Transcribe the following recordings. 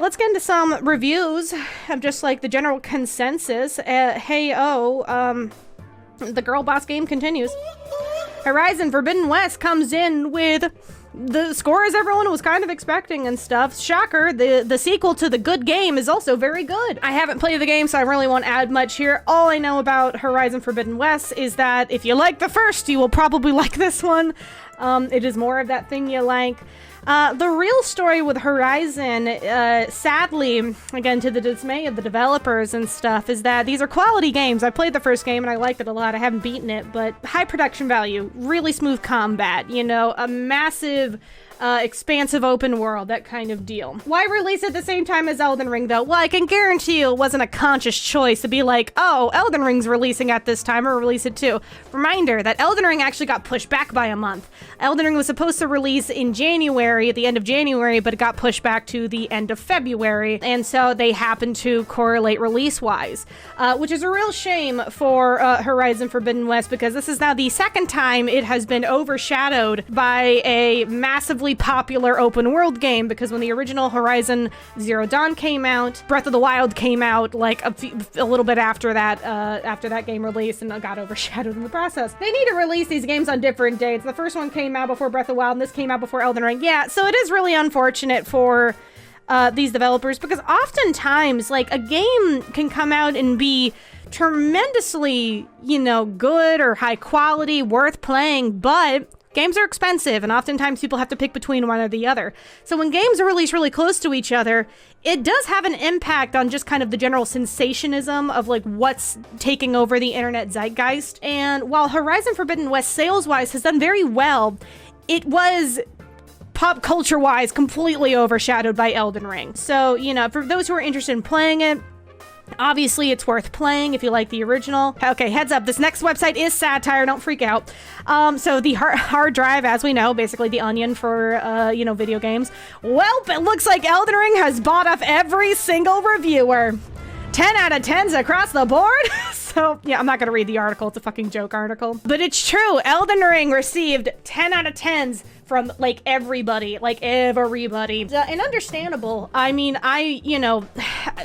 let's get into some reviews of just like the general consensus. The girl boss game continues. Horizon Forbidden West comes in with the scores everyone was kind of expecting and stuff. Shocker, the sequel to the good game is also very good. I haven't played the game, so I really won't add much here. All I know about Horizon Forbidden West is that if you like the first, you will probably like this one. It is more of that thing you like. The real story with Horizon, sadly, again, to the dismay of the developers and stuff, is that these are quality games. I played the first game and I liked it a lot. I haven't beaten it, but high production value, really smooth combat, you know, a massive, expansive open world, that kind of deal. Why release at the same time as Elden Ring, though? Well, I can guarantee you it wasn't a conscious choice to be like, oh, Elden Ring's releasing at this time, or release it too. Reminder that Elden Ring actually got pushed back by a month. Elden Ring was supposed to release in January, at the end of January, but it got pushed back to the end of February, and so they happened to correlate release-wise, which is a real shame for Horizon Forbidden West, because this is now the second time it has been overshadowed by a massively popular open world game, because when the original Horizon Zero Dawn came out, Breath of the Wild came out like a little bit after that game released, and got overshadowed in the process. They need to release these games on different dates. The first one came out before Breath of the Wild, and this came out before Elden Ring. Yeah, so it is really unfortunate for these developers, because oftentimes, like, a game can come out and be tremendously, you know, good or high quality, worth playing, but games are expensive, and oftentimes people have to pick between one or the other. So when games are released really close to each other, it does have an impact on just kind of the general sensationism of like what's taking over the internet zeitgeist. And while Horizon Forbidden West sales-wise has done very well, it was pop culture-wise completely overshadowed by Elden Ring. So, you know, for those who are interested in playing it, obviously, it's worth playing if you like the original. Okay, heads up, this next website is satire, don't freak out. So the hard drive, as we know, basically the onion for, you know, video games. Welp, it looks like Elden Ring has bought off every single reviewer. 10 out of 10s across the board. So, yeah, I'm not gonna read the article, it's a fucking joke article. But it's true, Elden Ring received 10 out of 10s from, like, everybody. And understandable. I mean, you know,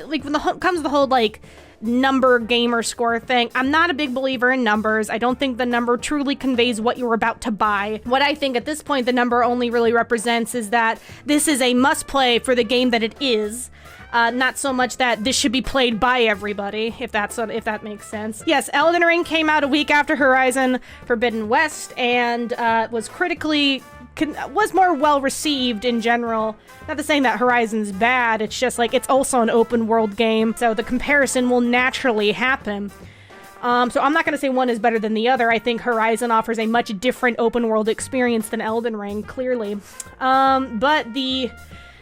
like, when comes to the whole, like, number gamer score thing, I'm not a big believer in numbers. I don't think the number truly conveys what you're about to buy. What I think at this point the number only really represents is that this is a must-play for the game that it is. Not so much that this should be played by everybody, if that makes sense. Yes, Elden Ring came out a week after Horizon Forbidden West, and was more well received in general. Not to say that Horizon's bad, it's just like it's also an open world game, so the comparison will naturally happen. So I'm not going to say one is better than the other. I think Horizon offers a much different open world experience than Elden Ring, clearly. But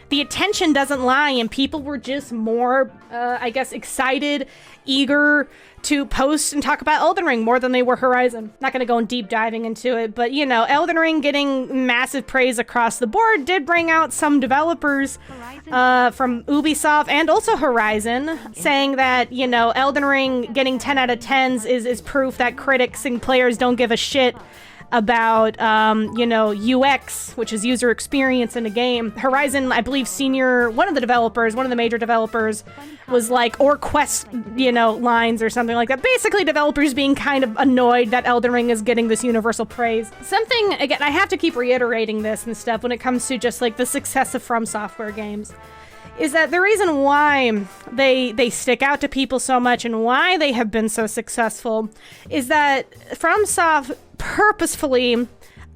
the attention doesn't lie, and people were just more, I guess, excited, eager to post and talk about Elden Ring more than they were Horizon. Not gonna go in deep diving into it, but, you know, Elden Ring getting massive praise across the board did bring out some developers from Ubisoft and also Horizon saying that, you know, Elden Ring getting 10 out of 10s is proof that critics and players don't give a shit about, you know, UX, which is user experience in a game. Horizon, I believe one of the major developers, was like, or Quest, you know, lines or something like that. Basically, developers being kind of annoyed that Elden Ring is getting this universal praise. Something, again, I have to keep reiterating this and stuff when it comes to just like the success of From Software games, is that the reason why they stick out to people so much and why they have been so successful is that FromSoft purposefully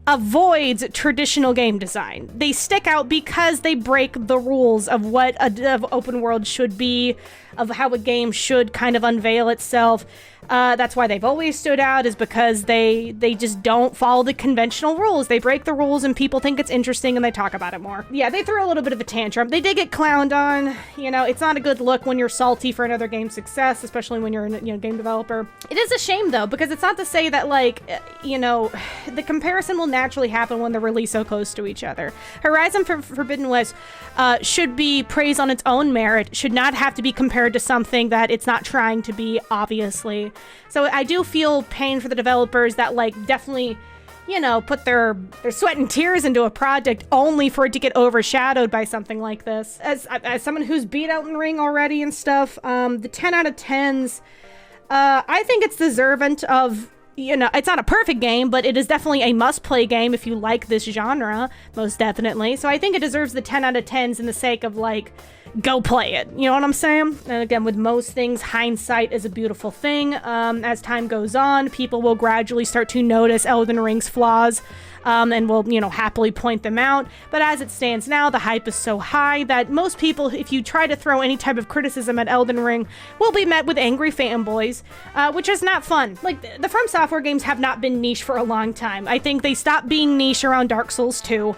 avoids traditional game design. They stick out because they break the rules of what an open world should be, of how a game should kind of unveil itself. That's why they've always stood out, is because they just don't follow the conventional rules. They break the rules and people think it's interesting and they talk about it more. Yeah, they threw a little bit of a tantrum. They did get clowned on. You know, it's not a good look when you're salty for another game's success, especially when you're a game developer. It is a shame, though, because it's not to say that, like, you know, the comparison will naturally happen when they're released so close to each other. Horizon Forbidden West should be praised on its own merit, should not have to be compared to something that it's not trying to be, obviously. So I do feel pain for the developers that, like, definitely put their sweat and tears into a project only for it to get overshadowed by something like this. As someone who's beat Elden Ring already and stuff, the 10 out of 10s, I think it's deserving of, it's not a perfect game, but it is definitely a must-play game if you like this genre, most definitely. So I think it deserves the 10 out of 10s in the sake of, like, go play it. You know what I'm saying? And again, with most things, hindsight is a beautiful thing. As time goes on, people will gradually start to notice Elden Ring's flaws, and will, happily point them out. But as it stands now, the hype is so high that most people, if you try to throw any type of criticism at Elden Ring, will be met with angry fanboys, which is not fun. Like, the From Software games have not been niche for a long time. I think they stopped being niche around Dark Souls 2.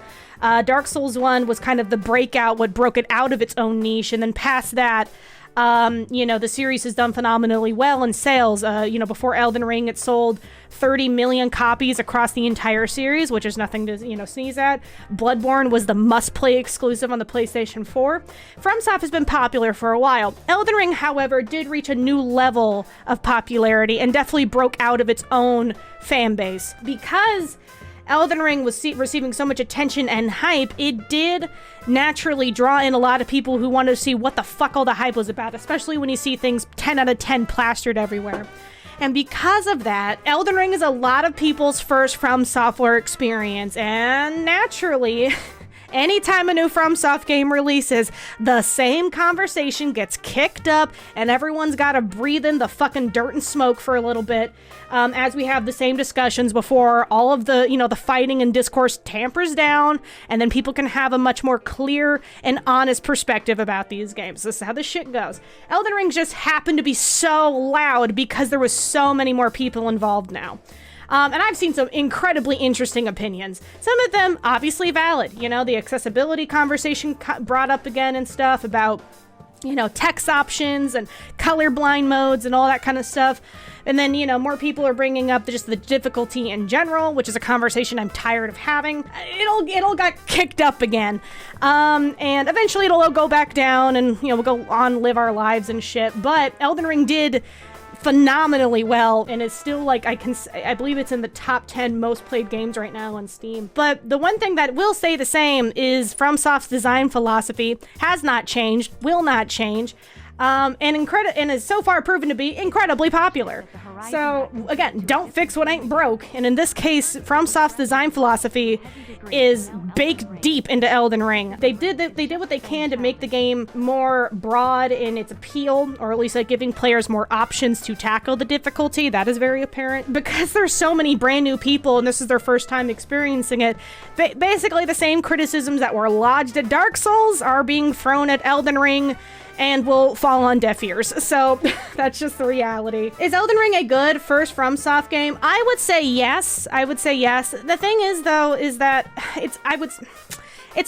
Dark Souls 1 was kind of the breakout, what broke it out of its own niche, and then past that, the series has done phenomenally well in sales. Before Elden Ring, it sold 30 million copies across the entire series, which is nothing to, sneeze at. Bloodborne was the must-play exclusive on the PlayStation 4. FromSoft has been popular for a while. Elden Ring, however, did reach a new level of popularity and definitely broke out of its own fan base. Because Elden Ring was receiving so much attention and hype, it did naturally draw in a lot of people who wanted to see what the fuck all the hype was about, especially when you see things 10 out of 10 plastered everywhere. And because of that, Elden Ring is a lot of people's first From Software experience, and naturally, anytime a new FromSoft game releases, the same conversation gets kicked up and everyone's got to breathe in the fucking dirt and smoke for a little bit, as we have the same discussions before all of the, the fighting and discourse tampers down, and then people can have a much more clear and honest perspective about these games. This is how this shit goes. Elden Ring just happened to be so loud because there was so many more people involved now. And I've seen some incredibly interesting opinions. Some of them obviously valid. The accessibility conversation brought up again and stuff about, text options and colorblind modes and all that kind of stuff. And then, more people are bringing up just the difficulty in general, which is a conversation I'm tired of having. It'll get kicked up again. And eventually it'll go back down and, we'll go on, live our lives and shit. But Elden Ring did phenomenally well, and it's still, like, I believe it's in the top 10 most played games right now on Steam. But the one thing that will stay the same is FromSoft's design philosophy has not changed, will not change, and is so far proven to be incredibly popular. So again, don't fix what ain't broke, and in this case, FromSoft's design philosophy is baked deep into Elden Ring. They did what they can to make the game more broad in its appeal, or at least like giving players more options to tackle the difficulty. That is very apparent. Because there's so many brand new people and this is their first time experiencing it, basically the same criticisms that were lodged at Dark Souls are being thrown at Elden Ring and will fall on deaf ears. So that's just the reality. Is Elden Ring a good first FromSoft game? I would say yes. The thing is, though, is that it's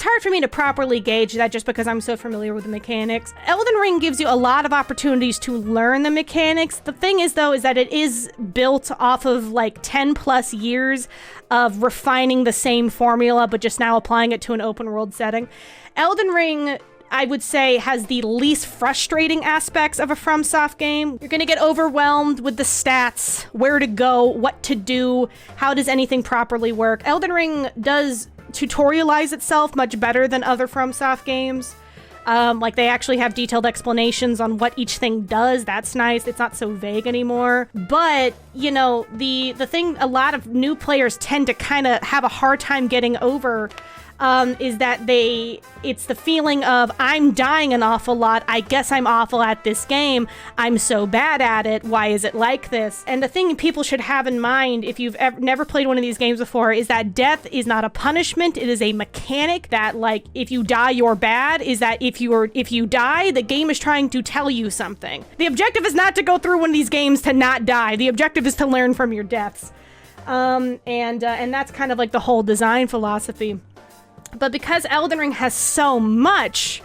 hard for me to properly gauge that just because I'm so familiar with the mechanics. Elden Ring gives you a lot of opportunities to learn the mechanics. The thing is, though, is that it is built off of like 10 plus years of refining the same formula, but just now applying it to an open world setting. Elden Ring, I would say, has the least frustrating aspects of a FromSoft game. You're gonna get overwhelmed with the stats, where to go, what to do, how does anything properly work. Elden Ring does tutorialize itself much better than other FromSoft games. Like, they actually have detailed explanations on what each thing does. That's nice. It's not so vague anymore. But, the thing a lot of new players tend to kind of have a hard time getting over is that it's the feeling of, I'm dying an awful lot, I guess I'm awful at this game, I'm so bad at it, why is it like this? And the thing people should have in mind, if you've never played one of these games before, is that death is not a punishment, it is a mechanic. That, like, if you die, you're bad, is that if you die, the game is trying to tell you something. The objective is not to go through one of these games to not die, the objective is to learn from your deaths. And that's kind of like the whole design philosophy. But because Elden Ring has so much,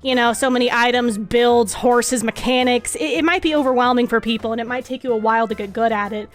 so many items, builds, horses, mechanics, it might be overwhelming for people and it might take you a while to get good at it.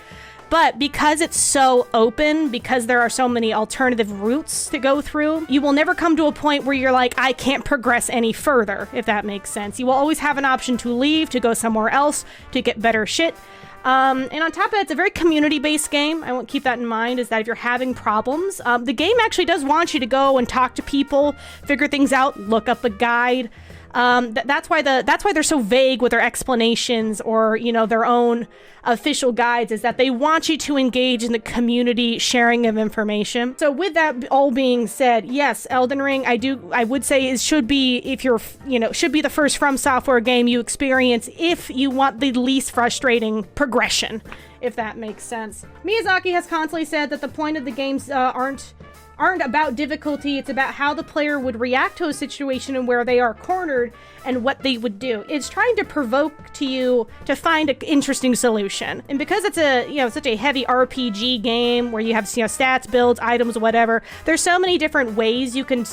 But because it's so open, because there are so many alternative routes to go through, you will never come to a point where you're like, I can't progress any further, if that makes sense. You will always have an option to leave, to go somewhere else, to get better shit. And on top of that, it's a very community-based game. I want to keep that in mind, is that if you're having problems, the game actually does want you to go and talk to people, figure things out, look up a guide. That's why they're so vague with their explanations or, their own official guides, is that they want you to engage in the community sharing of information. So with that all being said, yes, Elden Ring, I would say should be the first From Software game you experience if you want the least frustrating progression, if that makes sense. Miyazaki has constantly said that the point of the games aren't about difficulty, it's about how the player would react to a situation and where they are cornered and what they would do. It's trying to provoke you to find an interesting solution. And because it's such a heavy RPG game where you have stats, builds, items, whatever, there's so many different ways you can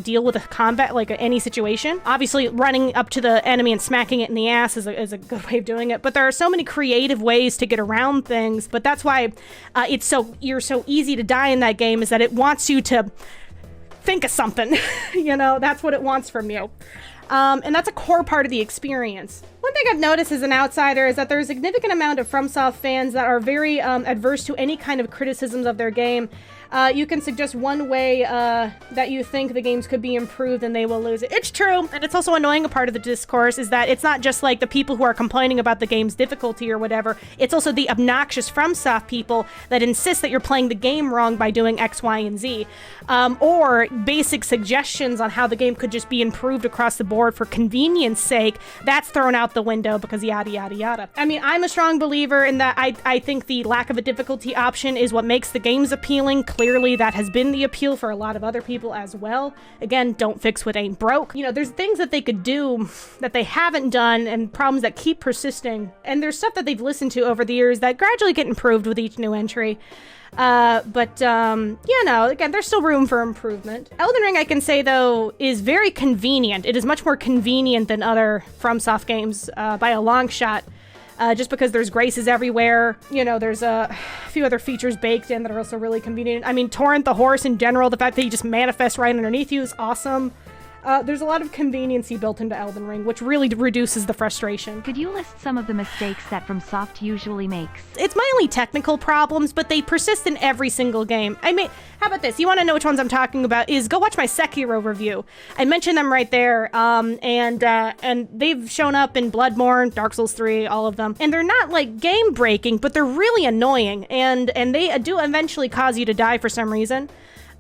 deal with a combat, like any situation. Obviously, running up to the enemy and smacking it in the ass is a good way of doing it, but there are so many creative ways to get around things. But that's why you're so easy to die in that game, is that it wants you to think of something. That's what it wants from you. And that's a core part of the experience. One thing I've noticed as an outsider is that there's a significant amount of FromSoft fans that are very adverse to any kind of criticisms of their game. You can suggest one way that you think the games could be improved and they will lose it. It's true, and it's also annoying. A part of the discourse is that it's not just like the people who are complaining about the game's difficulty or whatever, it's also the obnoxious FromSoft people that insist that you're playing the game wrong by doing X, Y, and Z. Or basic suggestions on how the game could just be improved across the board for convenience sake. That's thrown out the window because yada, yada, yada. I mean, I'm a strong believer in that. I think the lack of a difficulty option is what makes the games appealing. Clearly, that has been the appeal for a lot of other people as well. Again, don't fix what ain't broke. There's things that they could do that they haven't done and problems that keep persisting. And there's stuff that they've listened to over the years that gradually get improved with each new entry. Again, there's still room for improvement. Elden Ring, I can say, though, is very convenient. It is much more convenient than other FromSoft games by a long shot. Just because there's graces everywhere. There's a few other features baked in that are also really convenient. I mean, Torrent the horse in general, the fact that he just manifests right underneath you is awesome. There's a lot of conveniency built into Elden Ring, which really reduces the frustration. Could you list some of the mistakes that FromSoft usually makes? It's mainly technical problems, but they persist in every single game. How about this? You want to know which ones I'm talking about? Is go watch my Sekiro review. I mentioned them right there, and they've shown up in Bloodborne, Dark Souls 3, all of them. And they're not like game breaking, but they're really annoying, and they do eventually cause you to die for some reason.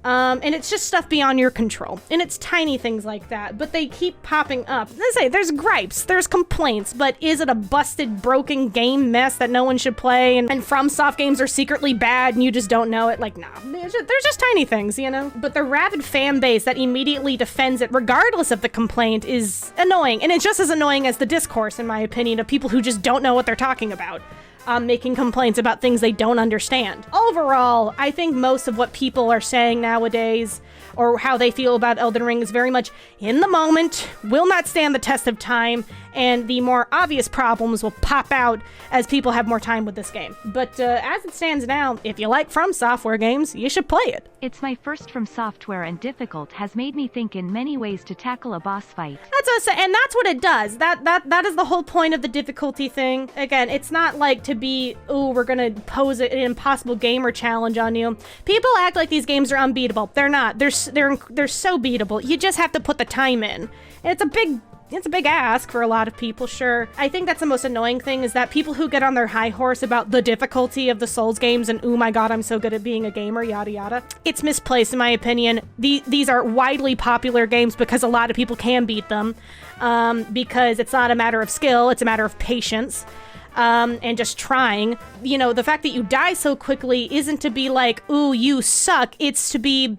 And it's just stuff beyond your control. And it's tiny things like that, but they keep popping up. Let's say there's gripes, there's complaints, but is it a busted, broken game mess that no one should play? And FromSoft games are secretly bad and you just don't know it? Like, nah, they're just tiny things, But the rabid fan base that immediately defends it regardless of the complaint is annoying. And it's just as annoying as the discourse, in my opinion, of people who just don't know what they're talking about. Making complaints about things they don't understand. Overall, I think most of what people are saying nowadays, or how they feel about Elden Ring, is very much in the moment, will not stand the test of time, and the more obvious problems will pop out as people have more time with this game. But as it stands now, if you like From Software games, you should play it. It's my first From Software, and difficult has made me think in many ways to tackle a boss fight. And that's what it does. That is the whole point of the difficulty thing. Again, it's not like to be, we're gonna pose an impossible gamer challenge on you. People act like these games are unbeatable. They're not. They're so beatable. You just have to put the time in. And it's a big ask for a lot of people, sure. I think that's the most annoying thing, is that people who get on their high horse about the difficulty of the Souls games and, oh my god, I'm so good at being a gamer, yada yada. It's misplaced, in my opinion. These are widely popular games because a lot of people can beat them, because it's not a matter of skill, it's a matter of patience. And just trying. The fact that you die so quickly isn't to be like, ooh, you suck. It's to be,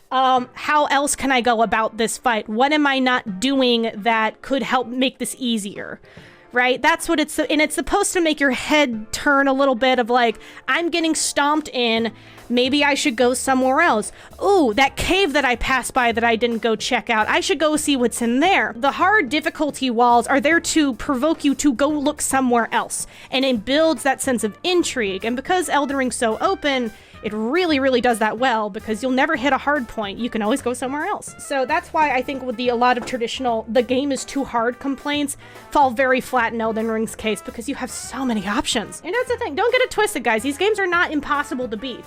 how else can I go about this fight? What am I not doing that could help make this easier? Right? That's what it's, and it's supposed to make your head turn a little bit of like, I'm getting stomped in, maybe I should go somewhere else. Ooh, that cave that I passed by that I didn't go check out, I should go see what's in there. The hard difficulty walls are there to provoke you to go look somewhere else, and it builds that sense of intrigue. And because Elden Ring's so open, It really, really does that well because you'll never hit a hard point. You can always go somewhere else. So that's why I think with a lot of traditional, the game is too hard complaints fall very flat in Elden Ring's case because you have so many options. And that's the thing. Don't get it twisted, guys. These games are not impossible to beat.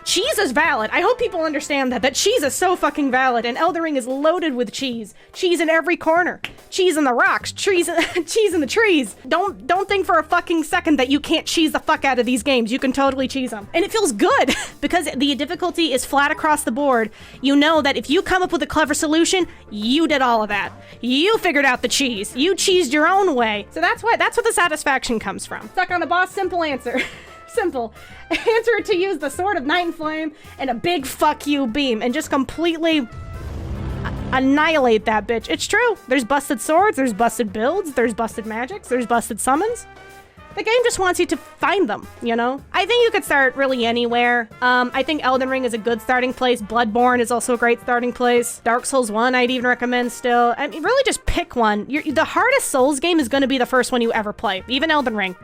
Cheese is valid. I hope people understand that cheese is so fucking valid, and Elden Ring is loaded with cheese. Cheese in every corner. Cheese in the rocks. Cheese in the trees. Don't think for a fucking second that you can't cheese the fuck out of these games. You can totally cheese them. And it feels good because the difficulty is flat across the board. You know that if you come up with a clever solution, you did all of that. You figured out the cheese. You cheesed your own way. So that's where the satisfaction comes from. Stuck on the boss, simple answer. Simple. Answer to use the Sword of Night and Flame and a big fuck you beam and just completely annihilate that bitch. It's true. There's busted swords, there's busted builds, there's busted magics, there's busted summons. The game just wants you to find them, you know? I think you could start really anywhere. I think Elden Ring is a good starting place. Bloodborne is also a great starting place. Dark Souls 1 I'd even recommend still. I mean, really just pick one. The hardest Souls game is going to be the first one you ever play, even Elden Ring.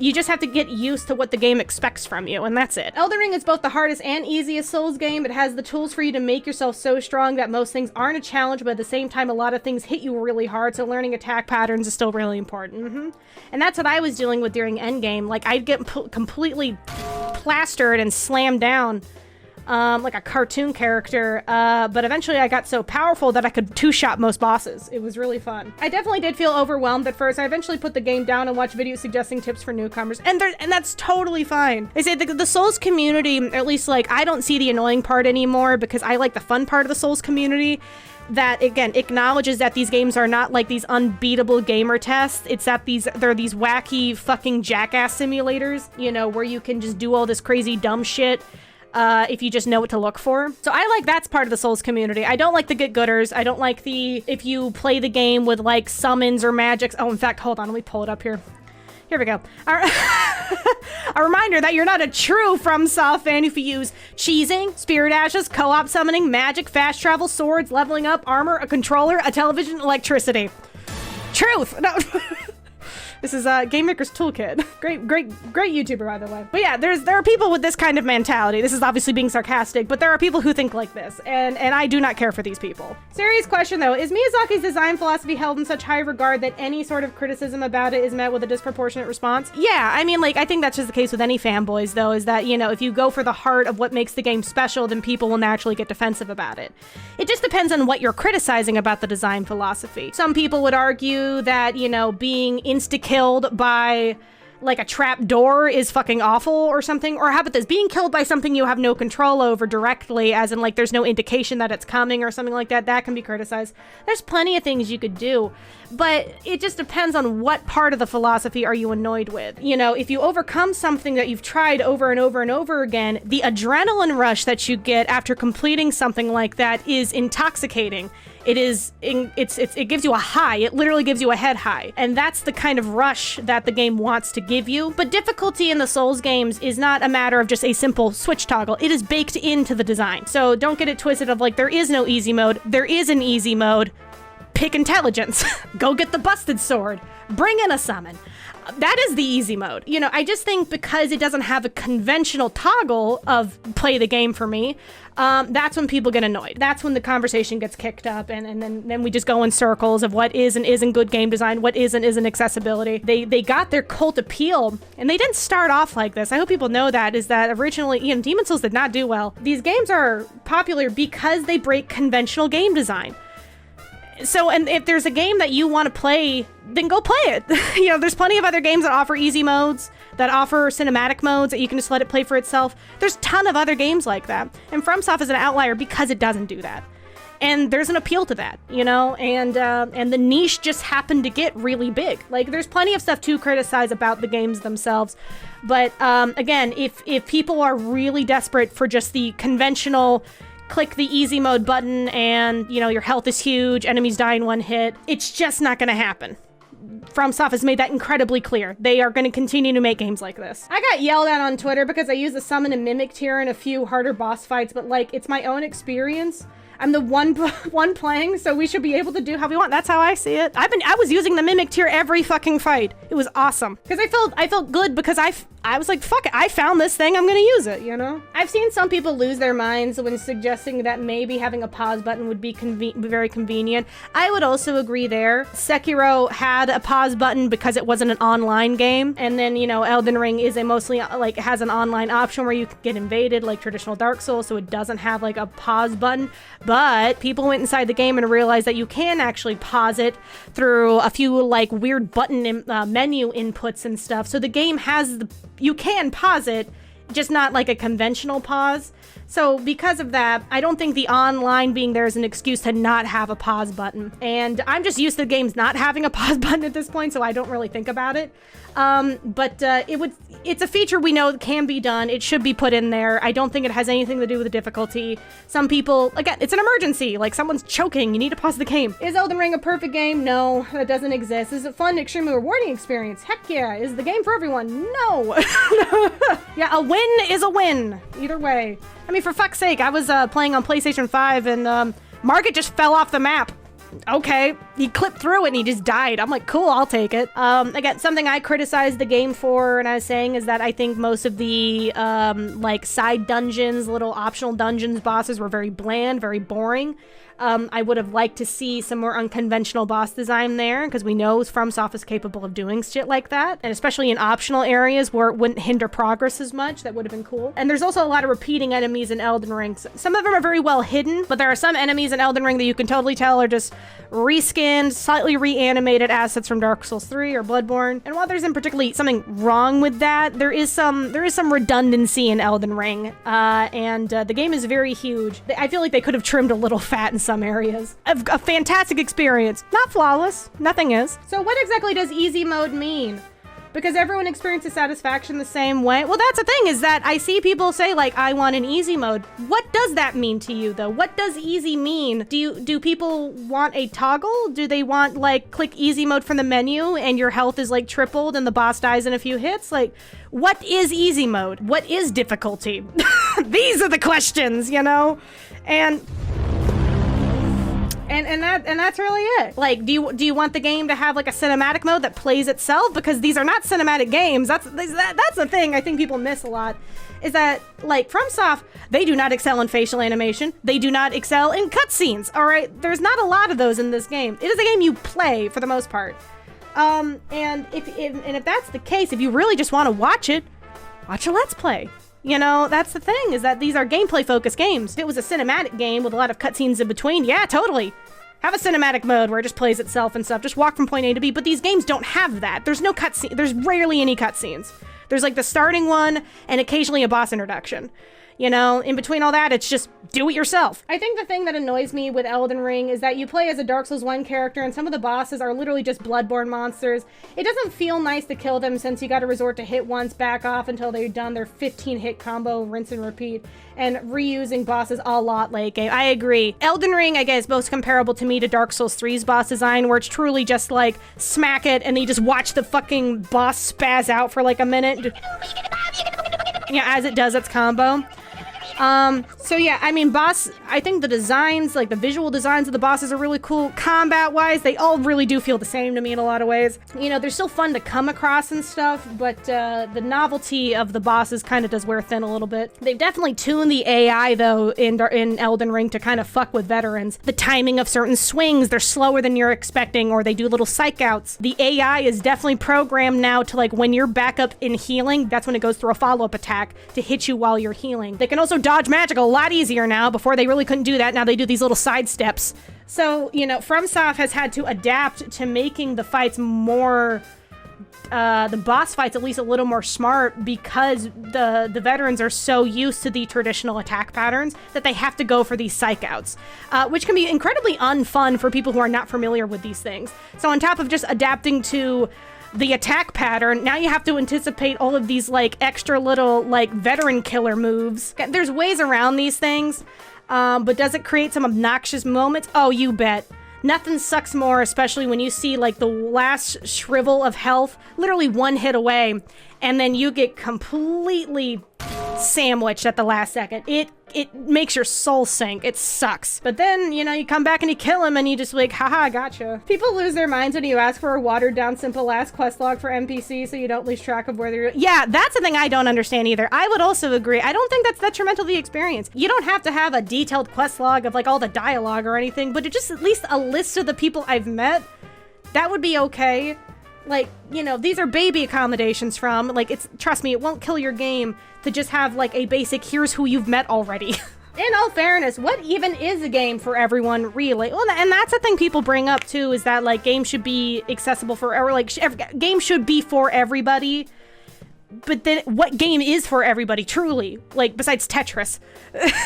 You just have to get used to what the game expects from you, and that's it. Elden Ring is both the hardest and easiest Souls game. It has the tools for you to make yourself so strong that most things aren't a challenge, but at the same time, a lot of things hit you really hard, so learning attack patterns is still really important. And that's what I was dealing with during Endgame. Like, I'd get completely plastered and slammed down like a cartoon character, but eventually I got so powerful that I could two-shot most bosses. It was really fun. I definitely did feel overwhelmed at first. I eventually put the game down and watched videos suggesting tips for newcomers, and that's totally fine. They say the Souls community, at least like, I don't see the annoying part anymore because I like the fun part of the Souls community that, again, acknowledges that these games are not like these unbeatable gamer tests. It's that they're these wacky fucking jackass simulators, you know, where you can just do all this crazy dumb shit if you just know what to look for. So I like that's part of the Souls community. I don't like the get-gooders. I don't like if you play the game with like summons or magics. Oh, in fact, hold on, let me pull it up here. Here we go. A reminder that you're not a true FromSoft fan if you use cheesing, spirit ashes, co-op summoning, magic, fast travel, swords, leveling up, armor, a controller, a television, electricity. Truth! No. This is Game Maker's Toolkit. Great YouTuber, by the way. But yeah, there are people with this kind of mentality. This is obviously being sarcastic, but there are people who think like this, and I do not care for these people. Serious question though, is Miyazaki's design philosophy held in such high regard that any sort of criticism about it is met with a disproportionate response? Yeah, I mean, like, I think that's just the case with any fanboys though, is that, you know, if you go for the heart of what makes the game special, then people will naturally get defensive about it. It just depends on what you're criticizing about the design philosophy. Some people would argue that, you know, being insta-killed by like a trap door is fucking awful or something. Or how about this? Being killed by something you have no control over directly, as in like there's no indication that it's coming or something like that, that can be criticized. There's plenty of things you could do, but it just depends on what part of the philosophy are you annoyed with. You know, if you overcome something that you've tried over and over and over again, the adrenaline rush that you get after completing something like that is intoxicating. It gives you a high. It literally gives you a head high. And that's the kind of rush that the game wants to give you. But difficulty in the Souls games is not a matter of just a simple switch toggle. It is baked into the design. So don't get it twisted of like, there is no easy mode. There is an easy mode. Pick intelligence. Go get the busted sword. Bring in a summon. That is the easy mode. You know, I just think because it doesn't have a conventional toggle of play the game for me, that's when people get annoyed. That's when the conversation gets kicked up, and then we just go in circles of what is and isn't good game design, what is and isn't accessibility. They got their cult appeal, and they didn't start off like this. I hope people know that, is that originally, you know, Demon's Souls did not do well. These games are popular because they break conventional game design. So, and if there's a game that you want to play, then go play it. You know, there's plenty of other games that offer easy modes, that offer cinematic modes that you can just let it play for itself. There's a ton of other games like that. And FromSoft is an outlier because it doesn't do that. And there's an appeal to that, you know, and the niche just happened to get really big. Like, there's plenty of stuff to criticize about the games themselves. But again, if people are really desperate for just the conventional click the easy mode button and, you know, your health is huge, enemies die in one hit, it's just not going to happen. FromSoft has made that incredibly clear. They are going to continue to make games like this. I got yelled at on Twitter because I used the summon and mimic tier in a few harder boss fights, but like, it's my own experience. I'm the one playing, so we should be able to do how we want. That's how I see it. I was using the mimic tier every fucking fight. It was awesome because I felt good because I was like, fuck it, I found this thing, I'm gonna use it, you know? I've seen some people lose their minds when suggesting that maybe having a pause button would be very convenient. I would also agree there. Sekiro had a pause button because it wasn't an online game, and then, you know, Elden Ring is a mostly, like, has an online option where you can get invaded like traditional Dark Souls, so it doesn't have, like, a pause button, but people went inside the game and realized that you can actually pause it through a few, like, weird button menu inputs and stuff, so the game has you can pause it, just not like a conventional pause. So because of that, I don't think the online being there is an excuse to not have a pause button. And I'm just used to games not having a pause button at this point, so I don't really think about it. It's a feature we know can be done. It should be put in there. I don't think it has anything to do with the difficulty. Some people, again, it's an emergency. Like, someone's choking. You need to pause the game. Is Elden Ring a perfect game? No, that doesn't exist. Is it fun, extremely rewarding experience? Heck yeah. Is the game for everyone? No. Yeah, a win is a win. Either way. I mean, for fuck's sake, I was playing on PlayStation 5 and Market just fell off the map. Okay, he clipped through it and he just died. I'm like, cool, I'll take it. Again, something I criticized the game for, and I was saying, is that I think most of the like side dungeons, little optional dungeons bosses were very bland, very boring. I would have liked to see some more unconventional boss design there, because we know FromSoft is capable of doing shit like that, and especially in optional areas where it wouldn't hinder progress as much. That would have been cool. And there's also a lot of repeating enemies in Elden Ring. Some of them are very well hidden, but there are some enemies in Elden Ring that you can totally tell are just reskinned, slightly reanimated assets from Dark Souls 3 or Bloodborne. And while there isn't particularly something wrong with that, there is some redundancy in Elden Ring, and the game is very huge. I feel like they could have trimmed a little fat in some areas. A fantastic experience. Not flawless. Nothing is. So what exactly does easy mode mean? Because everyone experiences satisfaction the same way. Well, that's the thing, is that I see people say, like, I want an easy mode. What does that mean to you, though? What does easy mean? Do people want a toggle? Do they want, like, click easy mode from the menu and your health is, like, tripled and the boss dies in a few hits? Like, what is easy mode? What is difficulty? These are the questions, you know? And that's really it. Like, do you want the game to have like a cinematic mode that plays itself? Because these are not cinematic games. That's the thing I think people miss a lot, is that, like, FromSoft, they do not excel in facial animation. They do not excel in cutscenes. All right, there's not a lot of those in this game. It is a game you play for the most part. And if that's the case, if you really just want to watch a Let's Play. You know, that's the thing, is that these are gameplay-focused games. If it was a cinematic game with a lot of cutscenes in between, yeah, totally. Have a cinematic mode where it just plays itself and stuff. Just walk from point A to B, but these games don't have that. There's no cutscene. There's rarely any cutscenes. There's like the starting one and occasionally a boss introduction. You know, in between all that, it's just do it yourself. I think the thing that annoys me with Elden Ring is that you play as a Dark Souls 1 character and some of the bosses are literally just Bloodborne monsters. It doesn't feel nice to kill them, since you gotta resort to hit once, back off until they're done their 15-hit combo, rinse and repeat, and reusing bosses a lot late game. I agree. Elden Ring, I guess, most comparable to me to Dark Souls 3's boss design, where it's truly just like, smack it, and then you just watch the fucking boss spaz out for like a minute. Yeah, as it does its combo. So yeah, I mean, I think the designs, like the visual designs of the bosses are really cool. Combat-wise, they all really do feel the same to me in a lot of ways. You know, they're still fun to come across and stuff, but the novelty of the bosses kind of does wear thin a little bit. They've definitely tuned the AI, though, in Elden Ring to kind of fuck with veterans. The timing of certain swings, they're slower than you're expecting, or they do little psych outs. The AI is definitely programmed now to, like, when you're back up in healing, that's when it goes through a follow-up attack to hit you while you're healing. They can also dodge magic a lot easier now. Before, they really couldn't do that. Now they do these little side steps. So, you know, FromSoft has had to adapt to making the fights more, the boss fights at least a little more smart, because the veterans are so used to the traditional attack patterns that they have to go for these psych outs, which can be incredibly unfun for people who are not familiar with these things. So on top of just adapting to the attack pattern, now you have to anticipate all of these, like, extra little, like, veteran killer moves. There's ways around these things, but does it create some obnoxious moments? Oh, you bet. Nothing sucks more, especially when you see, like, the last shrivel of health, literally one hit away, and then you get completely sandwiched at the last second. It makes your soul sink. It sucks. But then, you know, you come back and you kill him and you just like, haha, gotcha. People lose their minds when you ask for a watered down simple ass quest log for NPC so you don't lose track of where they're... Yeah, that's the thing I don't understand either. I would also agree. I don't think that's detrimental to the experience. You don't have to have a detailed quest log of like all the dialogue or anything, but just at least a list of the people I've met, that would be okay. Like, you know, these are baby accommodations from, like, trust me, it won't kill your game to just have, like, a basic, here's who you've met already. In all fairness, what even is a game for everyone, really? Well, and that's the thing people bring up, too, is that, like, games should be accessible for, or, like, games should be for everybody. But then, what game is for everybody, truly? Like, besides Tetris,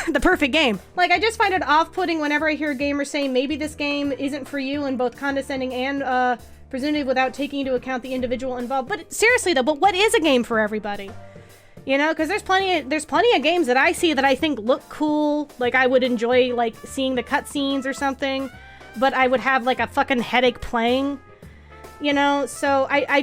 the perfect game. Like, I just find it off-putting whenever I hear gamers saying, maybe this game isn't for you, in both condescending and, presumably without taking into account the individual involved. But seriously though, but what is a game for everybody? You know, because there's plenty of games that I see that I think look cool, like I would enjoy like seeing the cutscenes or something, but I would have like a fucking headache playing, you know? So I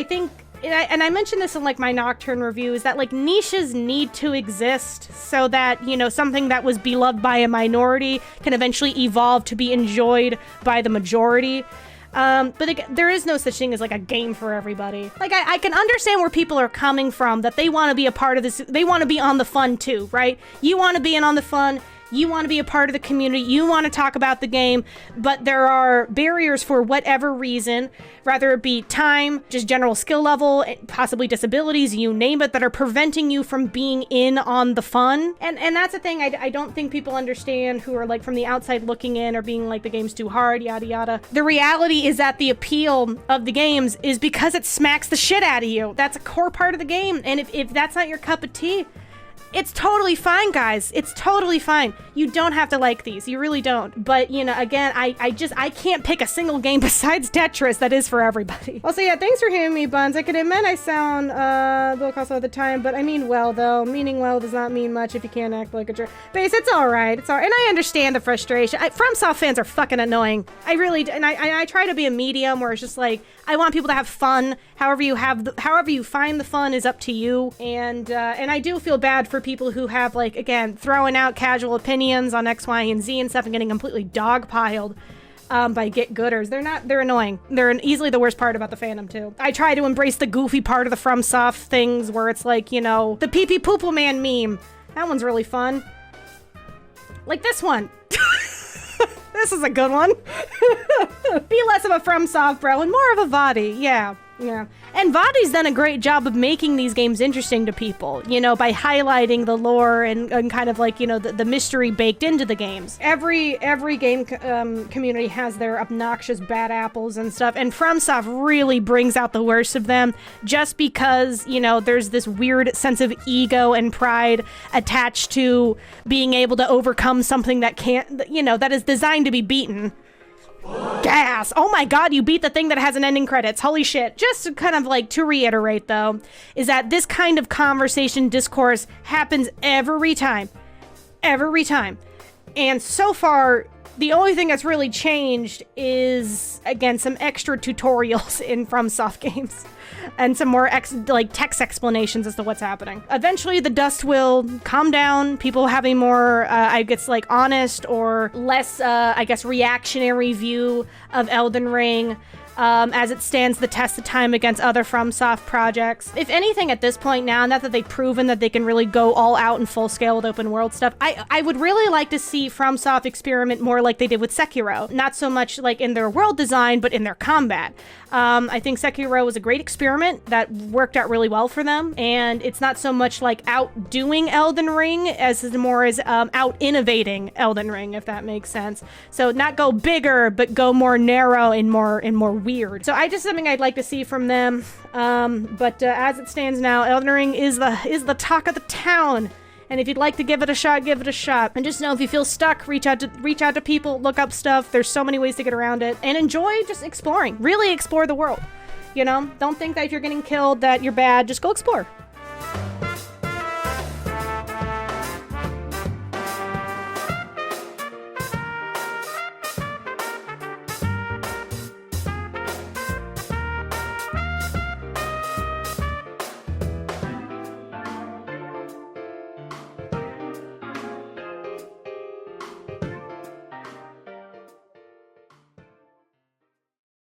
think, and I mentioned this in like my Nocturne review, is that like niches need to exist so that, you know, something that was beloved by a minority can eventually evolve to be enjoyed by the majority. But again, there is no such thing as like a game for everybody. Like I can understand where people are coming from, that they want to be a part of this. They want to be on the fun too, right? You want to be in on the fun. You want to be a part of the community. You want to talk about the game, but there are barriers for whatever reason, rather it be time, just general skill level, possibly disabilities, you name it, that are preventing you from being in on the fun. And that's the thing I don't think people understand, who are like from the outside looking in or being like the game's too hard, yada yada. The reality is that the appeal of the games is because it smacks the shit out of you. That's a core part of the game. And if that's not your cup of tea, it's totally fine, guys. It's totally fine. You don't have to like these. You really don't. But, you know, again, I can't pick a single game besides Tetris that is for everybody. Also, yeah, thanks for hearing me, Buns. I can admit I sound low cost all the time, but I mean well, though. Meaning well does not mean much if you can't act like a jerk. Base, it's all right. It's all right. And I understand the frustration. FromSoft fans are fucking annoying. I really do. And I try to be a medium where it's just like, I want people to have fun. However you find the fun is up to you. And I do feel bad for people who have, like, again, throwing out casual opinions on X, Y, and Z and stuff and getting completely dogpiled by get-gooders. They're annoying. They're easily the worst part about the fandom, too. I try to embrace the goofy part of the FromSoft things where it's like, you know, the pee-pee poo-poo man meme. That one's really fun. Like this one. This is a good one. Be less of a FromSoft bro and more of a Vadi. Yeah. And Vadi's done a great job of making these games interesting to people, you know, by highlighting the lore and kind of like, you know, the mystery baked into the games. Every game community has their obnoxious bad apples and stuff, and FromSoft really brings out the worst of them just because, you know, there's this weird sense of ego and pride attached to being able to overcome something that can't, you know, that is designed to be beaten. Gas! Oh my god, you beat the thing that has an ending credits. Holy shit. Just kind of like to reiterate though, is that this kind of conversation discourse happens every time. Every time. And so far, the only thing that's really changed is, again, some extra tutorials in FromSoft games. And some more text explanations as to what's happening. Eventually, the dust will calm down. People have a more, I guess, like honest or less, I guess, reactionary view of Elden Ring. As it stands the test of time against other FromSoft projects. If anything, at this point now that they've proven that they can really go all out and full scale with open world stuff, I would really like to see FromSoft experiment more like they did with Sekiro. Not so much like in their world design, but in their combat. I think Sekiro was a great experiment that worked out really well for them, and it's not so much like outdoing Elden Ring as more as out innovating Elden Ring, if that makes sense. So not go bigger, but go more narrow and more weird. So I just something I'd like to see from them. But as it stands now, Elden Ring is the talk of the town. And if you'd like to give it a shot, give it a shot. And just know if you feel stuck, reach out to people, look up stuff. There's so many ways to get around it. And enjoy just exploring. Really explore the world. You know, don't think that if you're getting killed that you're bad. Just go explore.